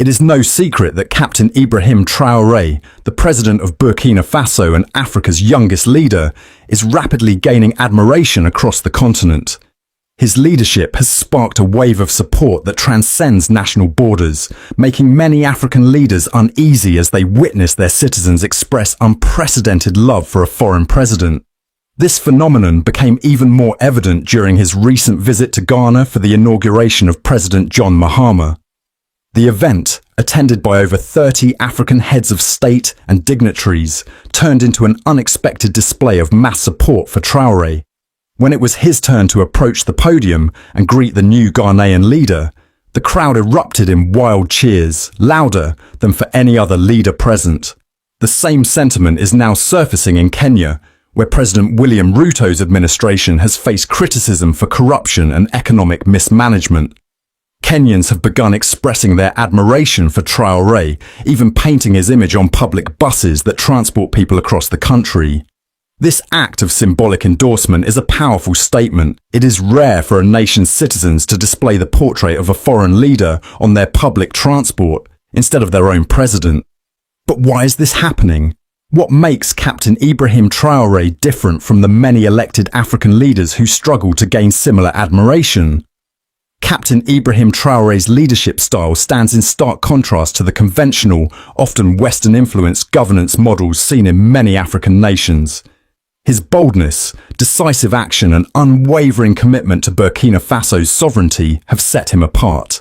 It is no secret that Captain Ibrahim Traore, the president of Burkina Faso and Africa's youngest leader, is rapidly gaining admiration across the continent. His leadership has sparked a wave of support that transcends national borders, making many African leaders uneasy as they witness their citizens express unprecedented love for a foreign president. This phenomenon became even more evident during his recent visit to Ghana for the inauguration of President John Mahama. The event, attended by over 30 African heads of state and dignitaries, turned into an unexpected display of mass support for Traore. When it was his turn to approach the podium and greet the new Ghanaian leader, the crowd erupted in wild cheers, louder than for any other leader present. The same sentiment is now surfacing in Kenya, where President William Ruto's administration has faced criticism for corruption and economic mismanagement. Kenyans have begun expressing their admiration for Traore, even painting his image on public buses that transport people across the country. This act of symbolic endorsement is a powerful statement. It is rare for a nation's citizens to display the portrait of a foreign leader on their public transport instead of their own president. But why is this happening? What makes Captain Ibrahim Traore different from the many elected African leaders who struggle to gain similar admiration? Captain Ibrahim Traore's leadership style stands in stark contrast to the conventional, often Western-influenced governance models seen in many African nations. His boldness, decisive action and unwavering commitment to Burkina Faso's sovereignty have set him apart.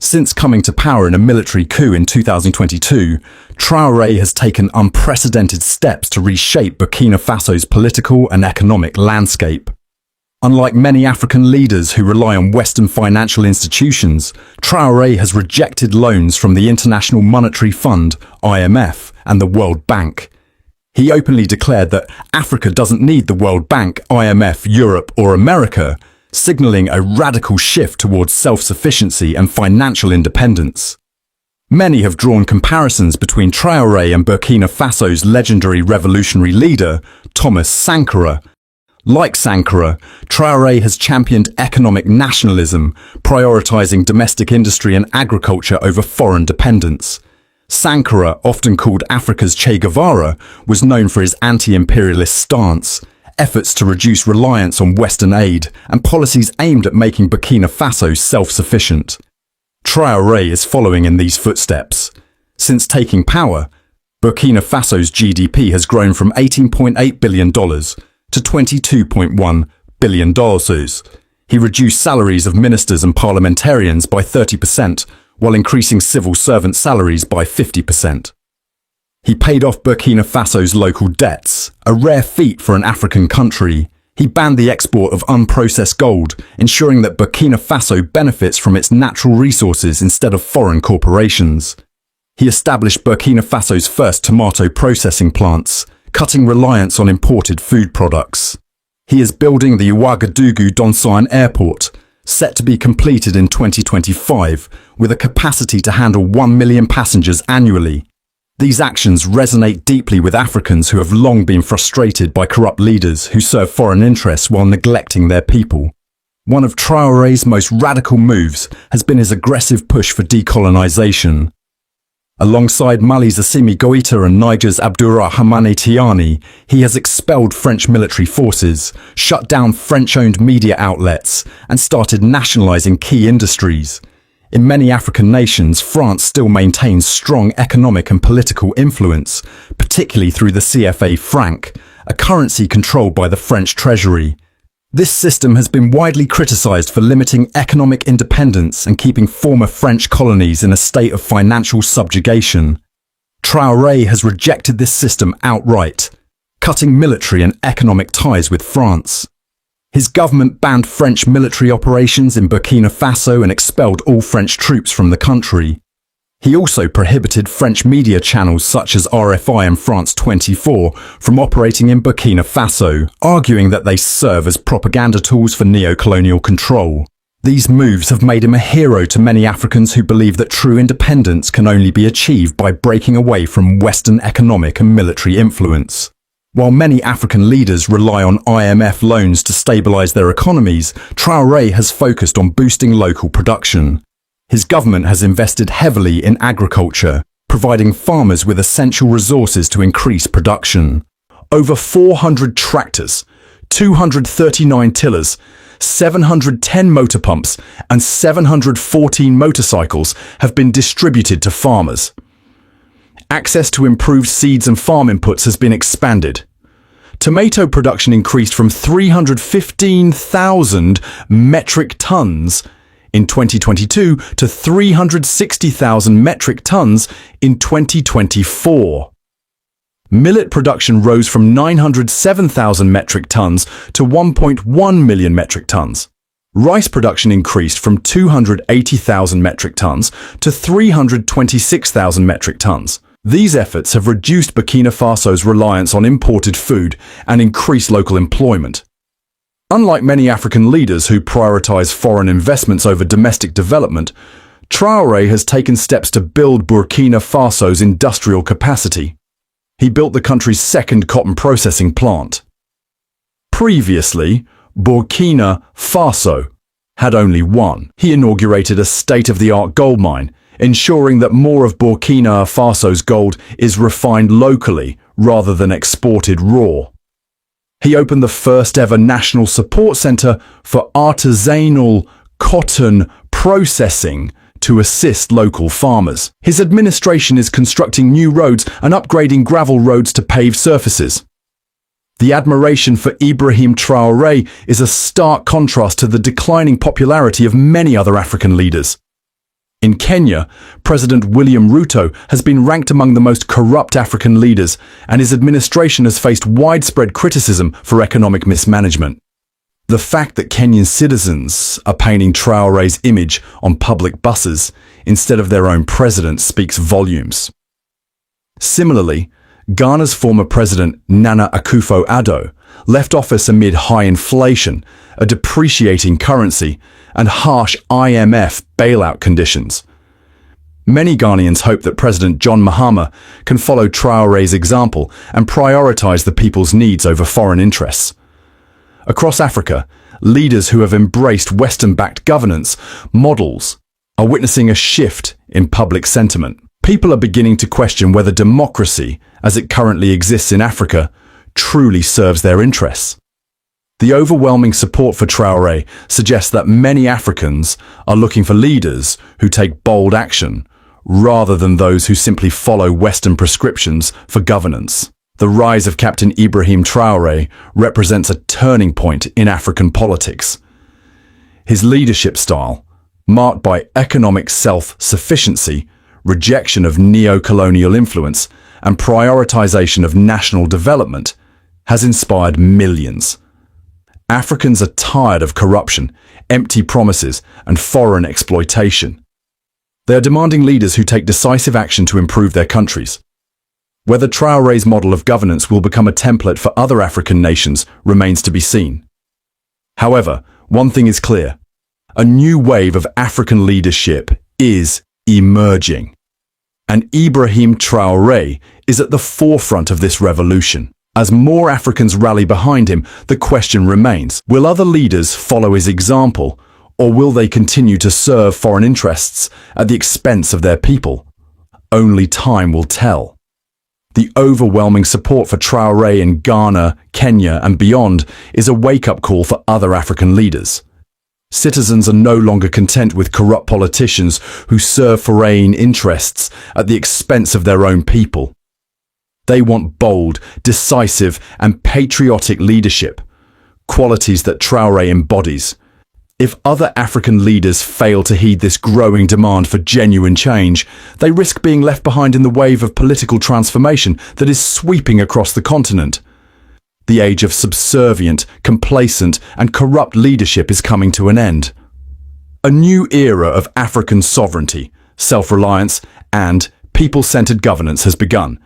Since coming to power in a military coup in 2022, Traore has taken unprecedented steps to reshape Burkina Faso's political and economic landscape. Unlike many African leaders who rely on Western financial institutions, Traore has rejected loans from the International Monetary Fund, IMF, and the World Bank. He openly declared that Africa doesn't need the World Bank, IMF, Europe, or America, signaling a radical shift towards self-sufficiency and financial independence. Many have drawn comparisons between Traore and Burkina Faso's legendary revolutionary leader, Thomas Sankara. Like Sankara, Traore has championed economic nationalism, prioritizing domestic industry and agriculture over foreign dependence. Sankara, often called Africa's Che Guevara, was known for his anti-imperialist stance, efforts to reduce reliance on Western aid, and policies aimed at making Burkina Faso self-sufficient. Traore is following in these footsteps. Since taking power, Burkina Faso's GDP has grown from $18.8 billion to $22.1 billion. He reduced salaries of ministers and parliamentarians by 30%, while increasing civil servant salaries by 50%. He paid off Burkina Faso's local debts, a rare feat for an African country. He banned the export of unprocessed gold, ensuring that Burkina Faso benefits from its natural resources instead of foreign corporations. He established Burkina Faso's first tomato processing plants, cutting reliance on imported food products. He is building the Ouagadougou-Donsane Airport, set to be completed in 2025, with a capacity to handle 1 million passengers annually. These actions resonate deeply with Africans who have long been frustrated by corrupt leaders who serve foreign interests while neglecting their people. One of Traore's most radical moves has been his aggressive push for decolonization. Alongside Mali's Assimi Goïta and Niger's Abdourahmane Tiani, he has expelled French military forces, shut down French-owned media outlets, and started nationalizing key industries. In many African nations, France still maintains strong economic and political influence, particularly through the CFA franc, a currency controlled by the French treasury. This system has been widely criticized for limiting economic independence and keeping former French colonies in a state of financial subjugation. Traore has rejected this system outright, cutting military and economic ties with France. His government banned French military operations in Burkina Faso and expelled all French troops from the country. He also prohibited French media channels such as RFI and France 24 from operating in Burkina Faso, arguing that they serve as propaganda tools for neo-colonial control. These moves have made him a hero to many Africans who believe that true independence can only be achieved by breaking away from Western economic and military influence. While many African leaders rely on IMF loans to stabilize their economies, Traore has focused on boosting local production. His government has invested heavily in agriculture, providing farmers with essential resources to increase production. Over 400 tractors, 239 tillers, 710 motor pumps, and 714 motorcycles have been distributed to farmers. Access to improved seeds and farm inputs has been expanded. Tomato production increased from 315,000 metric tons in 2022 to 360,000 metric tons in 2024. Millet production rose from 907,000 metric tons to 1.1 million metric tons. Rice production increased from 280,000 metric tons to 326,000 metric tons. These efforts have reduced Burkina Faso's reliance on imported food and increased local employment. Unlike many African leaders who prioritize foreign investments over domestic development, Traore has taken steps to build Burkina Faso's industrial capacity. He built the country's second cotton processing plant. Previously, Burkina Faso had only one. He inaugurated a state-of-the-art gold mine, ensuring that more of Burkina Faso's gold is refined locally rather than exported raw. He opened the first-ever national support center for artisanal cotton processing to assist local farmers. His administration is constructing new roads and upgrading gravel roads to paved surfaces. The admiration for Ibrahim Traore is a stark contrast to the declining popularity of many other African leaders. In Kenya, President William Ruto has been ranked among the most corrupt African leaders, and his administration has faced widespread criticism for economic mismanagement. The fact that Kenyan citizens are painting Traore's image on public buses instead of their own president speaks volumes. Similarly, Ghana's former president Nana Akufo-Addo left office amid high inflation, a depreciating currency, and harsh IMF bailout conditions. Many Ghanaians hope that President John Mahama can follow Traore's example and prioritize the people's needs over foreign interests. Across Africa, leaders who have embraced Western-backed governance models are witnessing a shift in public sentiment. People are beginning to question whether democracy, as it currently exists in Africa, truly serves their interests. The overwhelming support for Traore suggests that many Africans are looking for leaders who take bold action, rather than those who simply follow Western prescriptions for governance. The rise of Captain Ibrahim Traore represents a turning point in African politics. His leadership style, marked by economic self-sufficiency, rejection of neo-colonial influence, and prioritization of national development, has inspired millions. Africans are tired of corruption, empty promises, and foreign exploitation. They are demanding leaders who take decisive action to improve their countries. Whether Traore's model of governance will become a template for other African nations remains to be seen. However, one thing is clear: a new wave of African leadership is emerging. And Ibrahim Traore is at the forefront of this revolution. As more Africans rally behind him, the question remains: will other leaders follow his example, or will they continue to serve foreign interests at the expense of their people? Only time will tell. The overwhelming support for Traore in Ghana, Kenya, and beyond is a wake-up call for other African leaders. Citizens are no longer content with corrupt politicians who serve foreign interests at the expense of their own people. They want bold, decisive, and patriotic leadership, qualities that Traore embodies. If other African leaders fail to heed this growing demand for genuine change, they risk being left behind in the wave of political transformation that is sweeping across the continent. The age of subservient, complacent, and corrupt leadership is coming to an end. A new era of African sovereignty, self-reliance, and people-centered governance has begun,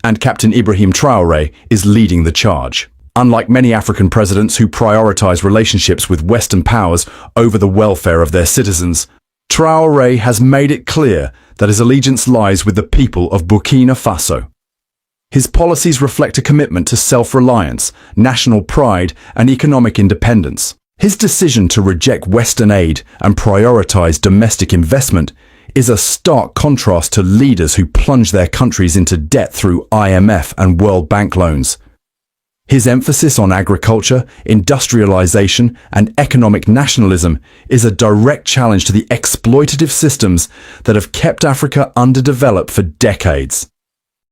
and Captain Ibrahim Traore is leading the charge. Unlike many African presidents who prioritize relationships with Western powers over the welfare of their citizens, Traore has made it clear that his allegiance lies with the people of Burkina Faso. His policies reflect a commitment to self-reliance, national pride, and economic independence. His decision to reject Western aid and prioritize domestic investment is a stark contrast to leaders who plunge their countries into debt through IMF and World Bank loans. His emphasis on agriculture, industrialization, and economic nationalism is a direct challenge to the exploitative systems that have kept Africa underdeveloped for decades.